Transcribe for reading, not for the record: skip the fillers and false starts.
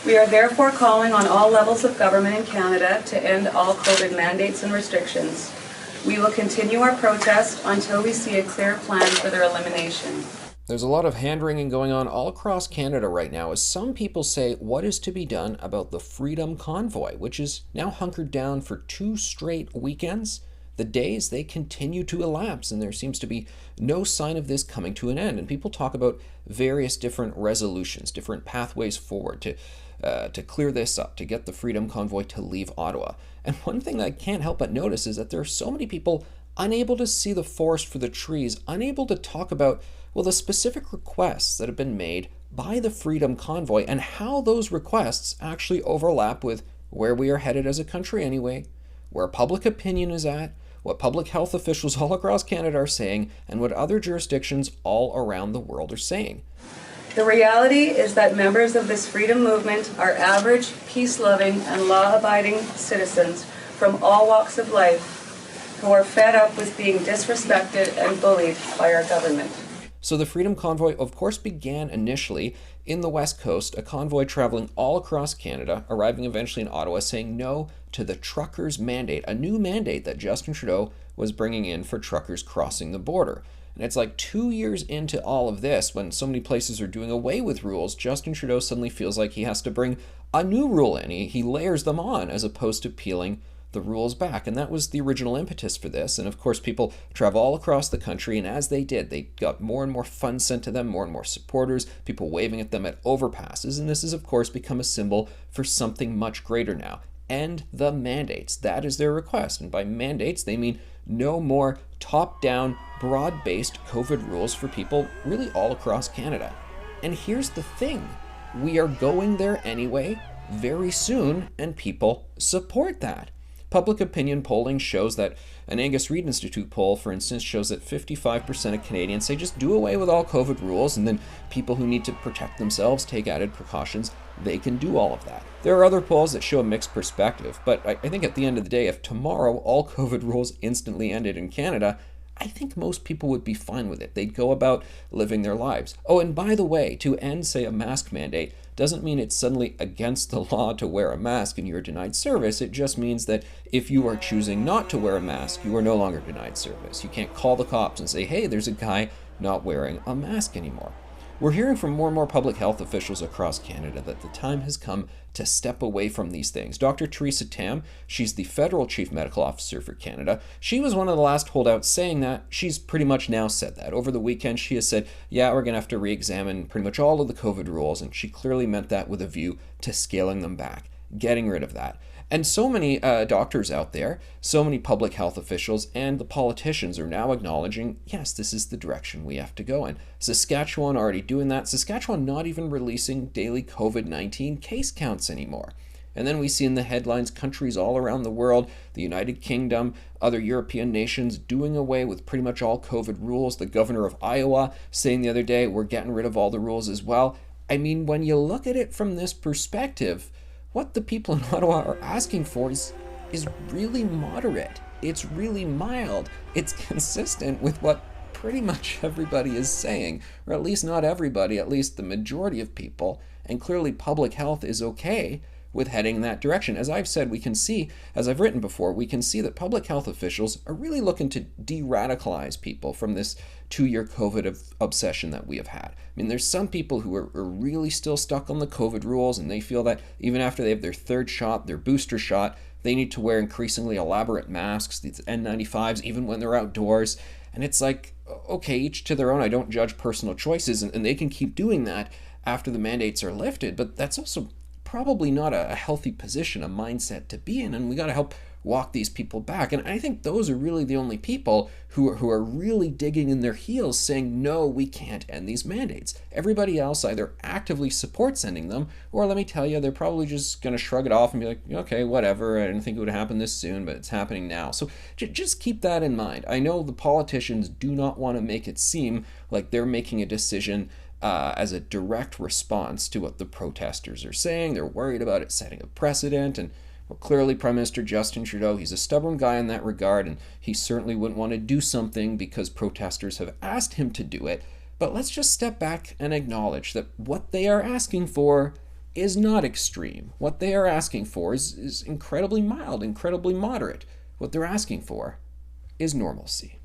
We are therefore calling on all levels of government in Canada to end all COVID mandates and restrictions. We will continue our protest until we see a clear plan for their elimination. There's a lot of hand-wringing going on all across Canada right now as some people say what is to be done about the Freedom Convoy, which is now hunkered down for 2 straight weekends. The days, they continue to elapse, and there seems to be no sign of this coming to an end. And people talk about various different resolutions, different pathways forward to clear this up, to get the Freedom Convoy to leave Ottawa. And one thing I can't help but notice is that there are so many people unable to see the forest for the trees, unable to talk about, well, the specific requests that have been made by the Freedom Convoy and how those requests actually overlap with where we are headed as a country anyway, where public opinion is at, what public health officials all across Canada are saying, and what other jurisdictions all around the world are saying. The reality is that members of this freedom movement are average, peace-loving, and law-abiding citizens from all walks of life who are fed up with being disrespected and bullied by our government. So the Freedom Convoy, of course, began initially in the West Coast, a convoy traveling all across Canada, arriving eventually in Ottawa, saying no to the truckers' mandate, a new mandate that Justin Trudeau was bringing in for truckers crossing the border. And it's like 2 years into all of this, when so many places are doing away with rules, Justin Trudeau suddenly feels like he has to bring a new rule in. He layers them on as opposed to peeling the rules back. And that was the original impetus for this. And of course, people travel all across the country, and as they did, they got more and more funds sent to them, more and more supporters, people waving at them at overpasses. And this has, of course, become a symbol for something much greater now. End the mandates. That is their request. And by mandates, they mean no more top-down, broad-based COVID rules for people really all across Canada. And here's the thing. We are going there anyway very soon, and people support that. Public opinion polling shows that an Angus Reid Institute poll, for instance, shows that 55% of Canadians say just do away with all COVID rules, and then people who need to protect themselves take added precautions. They can do all of that. There are other polls that show a mixed perspective, but I think at the end of the day, if tomorrow all COVID rules instantly ended in Canada, I think most people would be fine with it. They'd go about living their lives. Oh, and by the way, to end, say, a mask mandate doesn't mean it's suddenly against the law to wear a mask and you're denied service. It just means that if you are choosing not to wear a mask, you are no longer denied service. You can't call the cops and say, hey, there's a guy not wearing a mask anymore. We're hearing from more and more public health officials across Canada that the time has come to step away from these things. Dr. Theresa Tam, she's the federal chief medical officer for Canada. She was one of the last holdouts saying that. She's pretty much now said that. Over the weekend, she has said, yeah, we're going to have to re-examine pretty much all of the COVID rules, and she clearly meant that with a view to scaling them back, getting rid of that. And so many doctors out there, so many public health officials, and the politicians are now acknowledging, yes, this is the direction we have to go in. Saskatchewan already doing that. Saskatchewan not even releasing daily COVID-19 case counts anymore. And then we see in the headlines countries all around the world, the United Kingdom, other European nations doing away with pretty much all COVID rules. The governor of Iowa saying the other day, we're getting rid of all the rules as well. I mean, when you look at it from this perspective, what the people in Ottawa are asking for is really moderate. It's really mild. It's consistent with what pretty much everybody is saying, or at least not everybody, at least the majority of people. And clearly public health is okay with heading in that direction. As I've said, we can see, as I've written before, we can see that public health officials are really looking to de-radicalize people from this 2-year COVID obsession that we have had. I mean, there's some people who are really still stuck on the COVID rules, and they feel that even after they have their 3rd shot, their booster shot, they need to wear increasingly elaborate masks, these N95s, even when they're outdoors. And it's like, okay, each to their own. I don't judge personal choices, and they can keep doing that after the mandates are lifted, but that's also probably not a healthy position, a mindset to be in, and we got to help walk these people back. And I think those are really the only people who are really digging in their heels saying, no, we can't end these mandates. Everybody else either actively supports ending them, or let me tell you, they're probably just going to shrug it off and be like, okay, whatever, I didn't think it would happen this soon, but it's happening now. So just keep that in mind. I know the politicians do not want to make it seem like they're making a decision as a direct response to what the protesters are saying. They're worried about it setting a precedent. And well, clearly Prime Minister Justin Trudeau, he's a stubborn guy in that regard, and he certainly wouldn't want to do something because protesters have asked him to do it. But let's just step back and acknowledge that what they are asking for is not extreme. What they are asking for is incredibly mild, incredibly moderate. What they're asking for is normalcy.